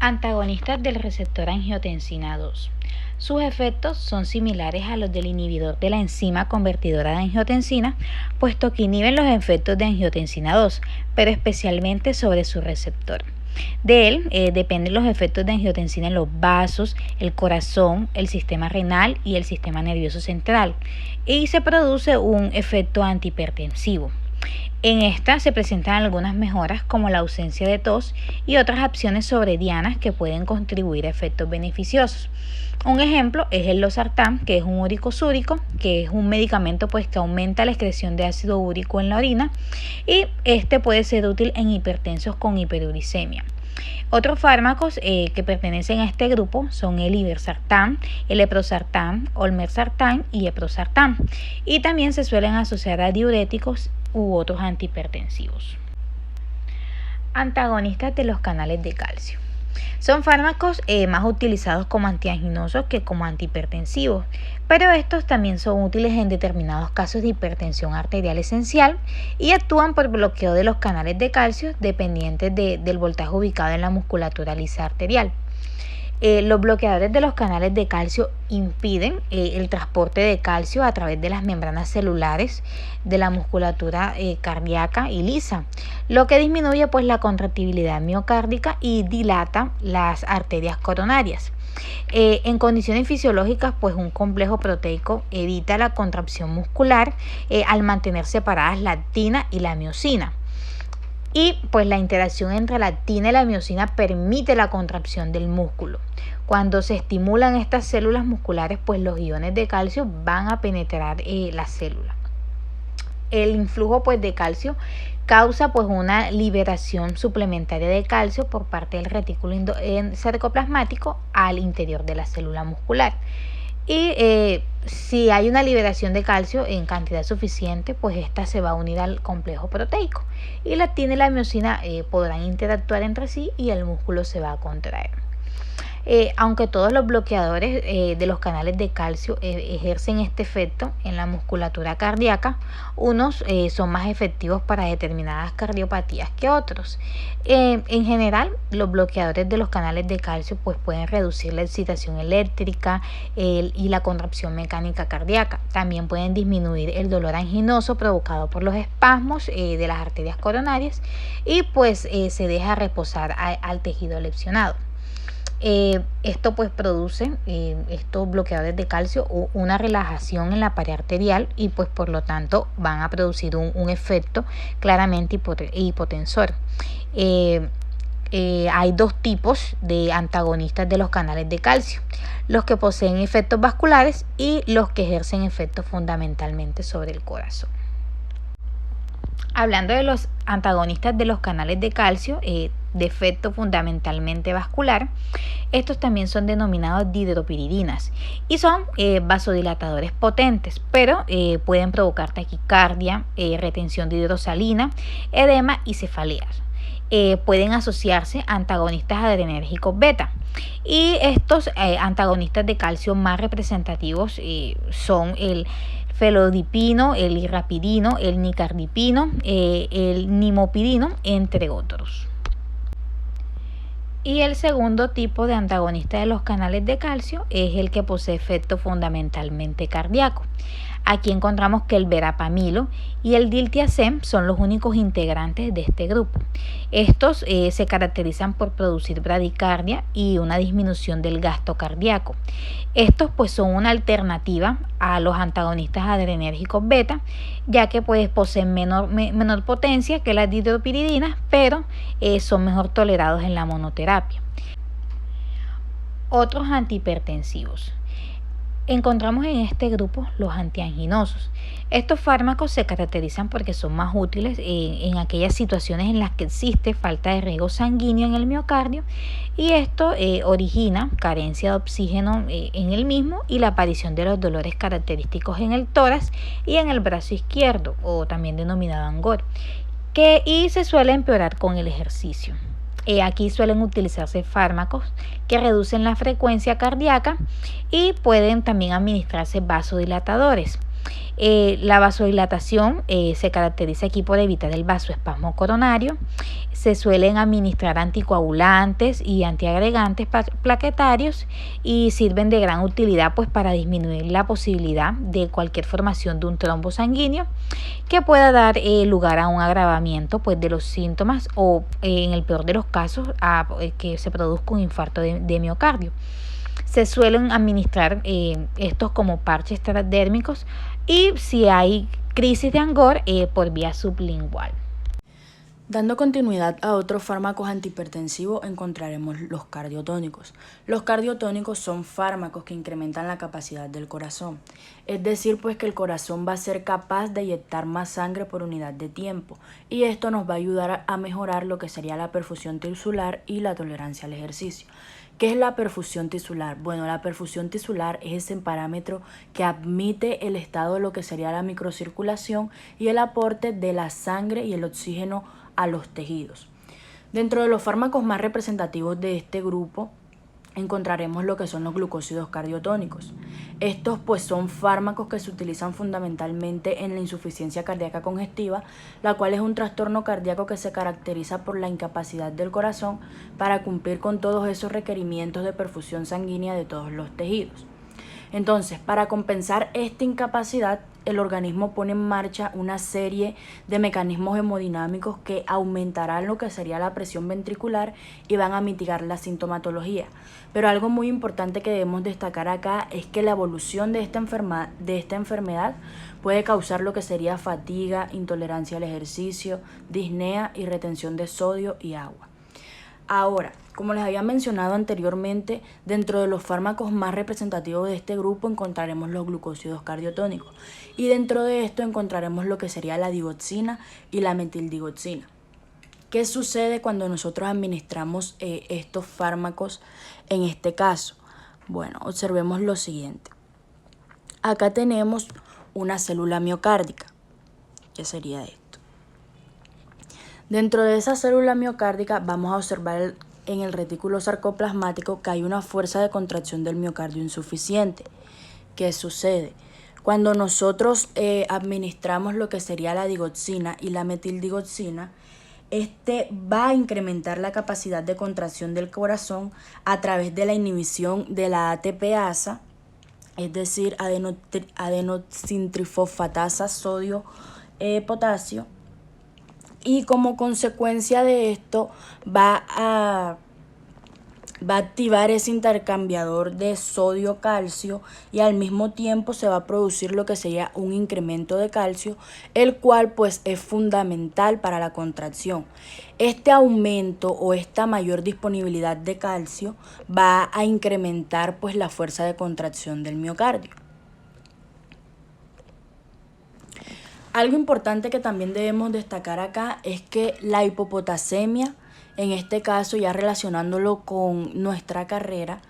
Antagonistas del receptor angiotensina 2. Sus efectos son similares a los del inhibidor de la enzima convertidora de angiotensina, puesto que inhiben los efectos de angiotensina 2, pero especialmente sobre su receptor. De él dependen los efectos de angiotensina en los vasos, el corazón, el sistema renal y el sistema nervioso central, y se produce un efecto antihipertensivo. En esta se presentan algunas mejoras como la ausencia de tos y otras acciones sobredianas que pueden contribuir a efectos beneficiosos. Un ejemplo es el losartán, que es un uricosúrico, que es un medicamento que aumenta la excreción de ácido úrico en la orina, y este puede ser útil en hipertensos con hiperuricemia. Otros fármacos que pertenecen a este grupo son el irbesartán, el lebrosartán, olmesartán y eprosartán, y también se suelen asociar a diuréticos u otros antihipertensivos. Antagonistas de los canales de calcio. Son fármacos más utilizados como antianginosos que como antihipertensivos, pero estos también son útiles en determinados casos de hipertensión arterial esencial y actúan por bloqueo de los canales de calcio dependientes del voltaje ubicado en la musculatura lisa arterial. Los bloqueadores de los canales de calcio impiden el transporte de calcio a través de las membranas celulares de la musculatura cardíaca y lisa, lo que disminuye la contractibilidad miocárdica y dilata las arterias coronarias. En condiciones fisiológicas, un complejo proteico evita la contracción muscular al mantener separadas la actina y la miosina. Y la interacción entre la actina y la miosina permite la contracción del músculo. Cuando se estimulan estas células musculares, los iones de calcio van a penetrar la célula. El influjo de calcio causa una liberación suplementaria de calcio por parte del retículo sarcoplasmático al interior de la célula muscular. Y si hay una liberación de calcio en cantidad suficiente, esta se va a unir al complejo proteico y la actina y la miosina podrán interactuar entre sí y el músculo se va a contraer. Aunque todos los bloqueadores de los canales de calcio ejercen este efecto en la musculatura cardíaca, unos son más efectivos para determinadas cardiopatías que otros. En general, los bloqueadores de los canales de calcio pueden reducir la excitación eléctrica y la contracción mecánica cardíaca. También pueden disminuir el dolor anginoso provocado por los espasmos de las arterias coronarias y se deja reposar al tejido lesionado. Esto produce, estos bloqueadores de calcio, una relajación en la pared arterial y por lo tanto van a producir un efecto claramente hipotensor. Hay dos tipos de antagonistas de los canales de calcio: los que poseen efectos vasculares y los que ejercen efectos fundamentalmente sobre el corazón. Hablando de los antagonistas de los canales de calcio de efecto fundamentalmente vascular, estos también son denominados dihidropiridinas y son vasodilatadores potentes, pero pueden provocar taquicardia, retención de hidrosalina, edema y cefaleas. Pueden asociarse a antagonistas adrenérgicos beta. Y estos antagonistas de calcio más representativos son el felodipino, el irapidino, el nicardipino, el nimopidino, entre otros. Y el segundo tipo de antagonista de los canales de calcio es el que posee efecto fundamentalmente cardíaco. Aquí encontramos que el verapamilo y el diltiazem son los únicos integrantes de este grupo. Estos se caracterizan por producir bradicardia y una disminución del gasto cardíaco. Estos son una alternativa a los antagonistas adrenérgicos beta, ya que poseen menor potencia que las dihidropiridinas, pero son mejor tolerados en la monoterapia. Otros antihipertensivos. Encontramos en este grupo los antianginosos. Estos fármacos se caracterizan porque son más útiles en aquellas situaciones en las que existe falta de riego sanguíneo en el miocardio, y esto origina carencia de oxígeno en el mismo y la aparición de los dolores característicos en el tórax y en el brazo izquierdo, o también denominado angor, y se suele empeorar con el ejercicio. Aquí suelen utilizarse fármacos que reducen la frecuencia cardíaca y pueden también administrarse vasodilatadores. La vasodilatación se caracteriza aquí por evitar el vasoespasmo coronario. Se suelen administrar anticoagulantes y antiagregantes plaquetarios y sirven de gran utilidad pues, para disminuir la posibilidad de cualquier formación de un trombo sanguíneo que pueda dar lugar a un agravamiento pues, de los síntomas o en el peor de los casos a que se produzca un infarto de miocardio. Se suelen administrar estos como parches transdérmicos y si hay crisis de Angor por vía sublingual. Dando continuidad a otros fármacos antihipertensivos encontraremos los cardiotónicos. Los cardiotónicos son fármacos que incrementan la capacidad del corazón, es decir, pues que el corazón va a ser capaz de inyectar más sangre por unidad de tiempo y esto nos va a ayudar a mejorar lo que sería la perfusión tisular y la tolerancia al ejercicio. ¿Qué es la perfusión tisular? Bueno, la perfusión tisular es ese parámetro que admite el estado de lo que sería la microcirculación y el aporte de la sangre y el oxígeno a los tejidos. Dentro de los fármacos más representativos de este grupo encontraremos lo que son los glucósidos cardiotónicos. Estos pues son fármacos que se utilizan fundamentalmente en la insuficiencia cardíaca congestiva, la cual es un trastorno cardíaco que se caracteriza por la incapacidad del corazón para cumplir con todos esos requerimientos de perfusión sanguínea de todos los tejidos. Entonces, para compensar esta incapacidad, el organismo pone en marcha una serie de mecanismos hemodinámicos que aumentarán lo que sería la presión ventricular y van a mitigar la sintomatología. Pero algo muy importante que debemos destacar acá es que la evolución de esta enfermedad puede causar lo que sería fatiga, intolerancia al ejercicio, disnea y retención de sodio y agua. Ahora, como les había mencionado anteriormente, dentro de los fármacos más representativos de este grupo encontraremos los glucósidos cardiotónicos y dentro de esto encontraremos lo que sería la digoxina y la metildigoxina. ¿Qué sucede cuando nosotros administramos estos fármacos en este caso? Bueno, observemos lo siguiente. Acá tenemos una célula miocárdica. ¿Qué sería esto? Dentro de esa célula miocárdica vamos a observar en el retículo sarcoplasmático que hay una fuerza de contracción del miocardio insuficiente. ¿Qué sucede? Cuando nosotros administramos lo que sería la digoxina y la metildigoxina, este va a incrementar la capacidad de contracción del corazón a través de la inhibición de la ATPasa, es decir, adenosintrifosfatasa sodio-potasio, y como consecuencia de esto va a activar ese intercambiador de sodio-calcio y al mismo tiempo se va a producir lo que sería un incremento de calcio, el cual pues es fundamental para la contracción. Este aumento o esta mayor disponibilidad de calcio va a incrementar pues la fuerza de contracción del miocardio. Algo importante que también debemos destacar acá es que la hipopotasemia, en este caso ya relacionándolo con nuestra carrera,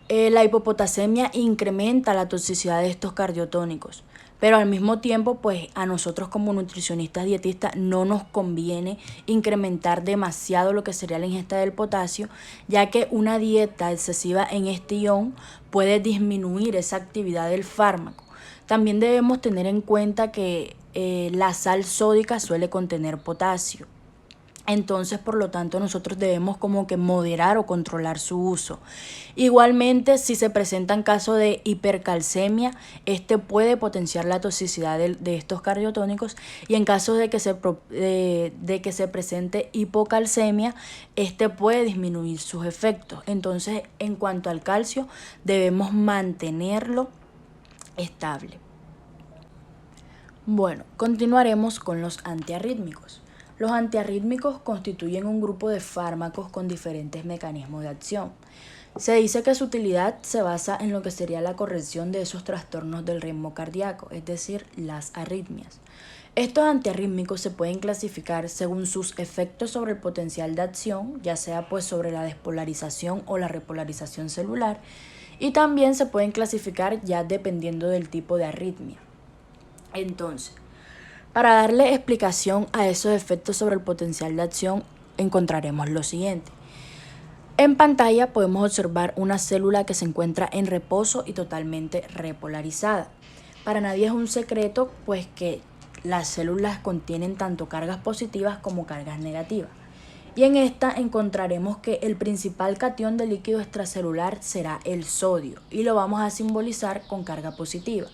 la hipopotasemia incrementa la toxicidad de estos cardiotónicos, pero al mismo tiempo pues a nosotros como nutricionistas dietistas no nos conviene incrementar demasiado lo que sería la ingesta del potasio, ya que una dieta excesiva en este ion puede disminuir esa actividad del fármaco. También debemos tener en cuenta que la sal sódica suele contener potasio. Entonces, por lo tanto, nosotros debemos como que moderar o controlar su uso. Igualmente, si se presentan casos de hipercalcemia, este puede potenciar la toxicidad de estos cardiotónicos y en caso de que se presente hipocalcemia, este puede disminuir sus efectos. Entonces, en cuanto al calcio, debemos mantenerlo estable. Bueno, continuaremos con los antiarrítmicos. Los antiarrítmicos constituyen un grupo de fármacos con diferentes mecanismos de acción. Se dice que su utilidad se basa en lo que sería la corrección de esos trastornos del ritmo cardíaco, es decir, las arritmias. Estos antiarrítmicos se pueden clasificar según sus efectos sobre el potencial de acción, ya sea pues sobre la despolarización o la repolarización celular, y también se pueden clasificar ya dependiendo del tipo de arritmia. Entonces, para darle explicación a esos efectos sobre el potencial de acción, encontraremos lo siguiente. En pantalla podemos observar una célula que se encuentra en reposo y totalmente repolarizada. Para nadie es un secreto pues que las células contienen tanto cargas positivas como cargas negativas. Y en esta encontraremos que el principal catión del líquido extracelular será el sodio y lo vamos a simbolizar con carga positiva.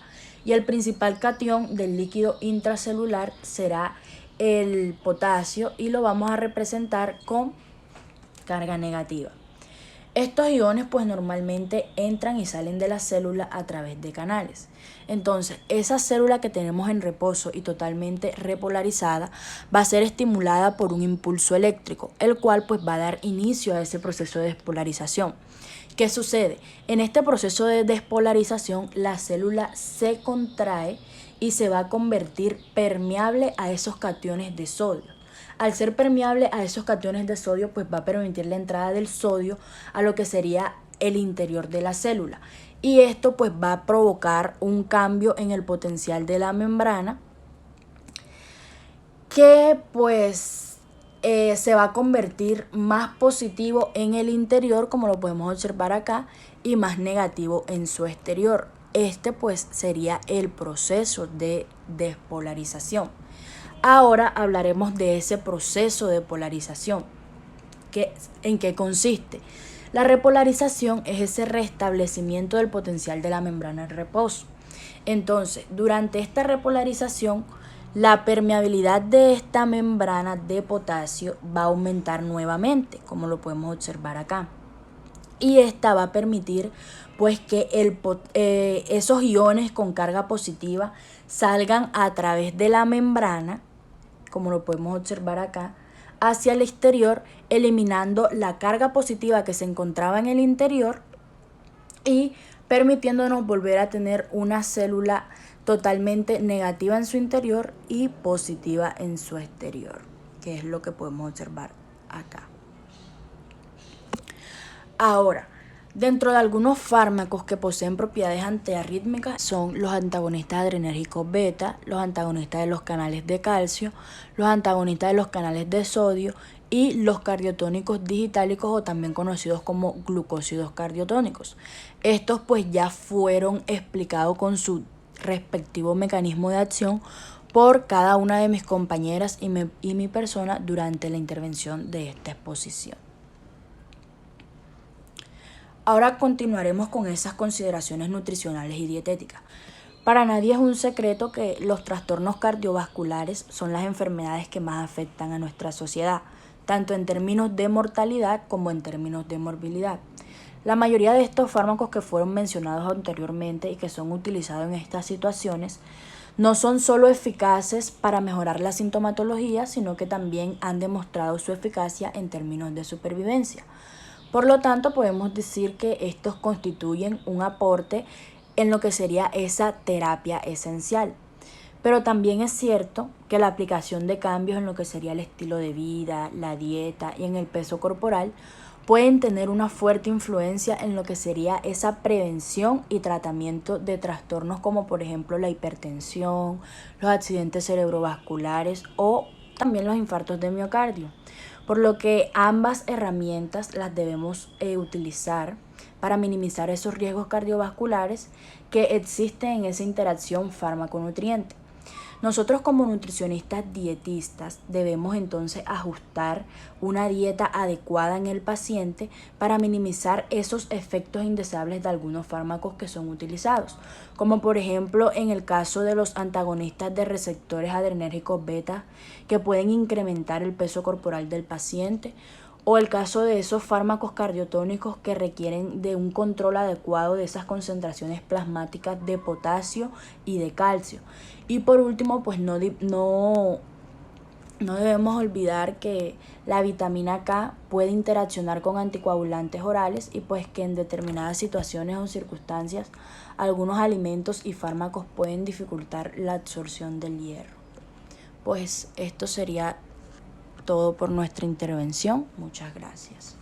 Y el principal catión del líquido intracelular será el potasio y lo vamos a representar con carga negativa. Estos iones pues normalmente entran y salen de la célula a través de canales. Entonces, esa célula que tenemos en reposo y totalmente repolarizada va a ser estimulada por un impulso eléctrico, el cual pues va a dar inicio a ese proceso de despolarización. ¿Qué sucede? En este proceso de despolarización, la célula se contrae y se va a convertir permeable a esos cationes de sodio. Al ser permeable a esos cationes de sodio, pues va a permitir la entrada del sodio a lo que sería el interior de la célula. Y esto pues va a provocar un cambio en el potencial de la membrana que pues se va a convertir más positivo en el interior, como lo podemos observar acá, y más negativo en su exterior. Este pues sería el proceso de despolarización. Ahora hablaremos de ese proceso de polarización. ¿En qué consiste? La repolarización es ese restablecimiento del potencial de la membrana en reposo. Entonces, durante esta repolarización, la permeabilidad de esta membrana de potasio va a aumentar nuevamente, como lo podemos observar acá. Y esta va a permitir pues que esos iones con carga positiva salgan a través de la membrana, como lo podemos observar acá, hacia el exterior, eliminando la carga positiva que se encontraba en el interior y permitiéndonos volver a tener una célula totalmente negativa en su interior y positiva en su exterior, que es lo que podemos observar acá. Ahora, dentro de algunos fármacos que poseen propiedades antiarrítmicas son los antagonistas adrenérgicos beta, los antagonistas de los canales de calcio, los antagonistas de los canales de sodio y los cardiotónicos digitálicos o también conocidos como glucósidos cardiotónicos. Estos pues ya fueron explicados con su respectivo mecanismo de acción por cada una de mis compañeras y mi persona durante la intervención de esta exposición. Ahora continuaremos con esas consideraciones nutricionales y dietéticas. Para nadie es un secreto que los trastornos cardiovasculares son las enfermedades que más afectan a nuestra sociedad, tanto en términos de mortalidad como en términos de morbilidad. La mayoría de estos fármacos que fueron mencionados anteriormente y que son utilizados en estas situaciones no son solo eficaces para mejorar la sintomatología, sino que también han demostrado su eficacia en términos de supervivencia. Por lo tanto, podemos decir que estos constituyen un aporte en lo que sería esa terapia esencial. Pero también es cierto que la aplicación de cambios en lo que sería el estilo de vida, la dieta y en el peso corporal pueden tener una fuerte influencia en lo que sería esa prevención y tratamiento de trastornos como por ejemplo la hipertensión, los accidentes cerebrovasculares o también los infartos de miocardio. Por lo que ambas herramientas las debemos utilizar para minimizar esos riesgos cardiovasculares que existen en esa interacción fármaco-nutriente. Nosotros como nutricionistas dietistas debemos entonces ajustar una dieta adecuada en el paciente para minimizar esos efectos indeseables de algunos fármacos que son utilizados, como por ejemplo en el caso de los antagonistas de receptores adrenérgicos beta que pueden incrementar el peso corporal del paciente, o el caso de esos fármacos cardiotónicos que requieren de un control adecuado de esas concentraciones plasmáticas de potasio y de calcio. Y por último, pues no debemos olvidar que la vitamina K puede interaccionar con anticoagulantes orales y pues que en determinadas situaciones o circunstancias algunos alimentos y fármacos pueden dificultar la absorción del hierro. Pues esto sería todo por nuestra intervención. Muchas gracias.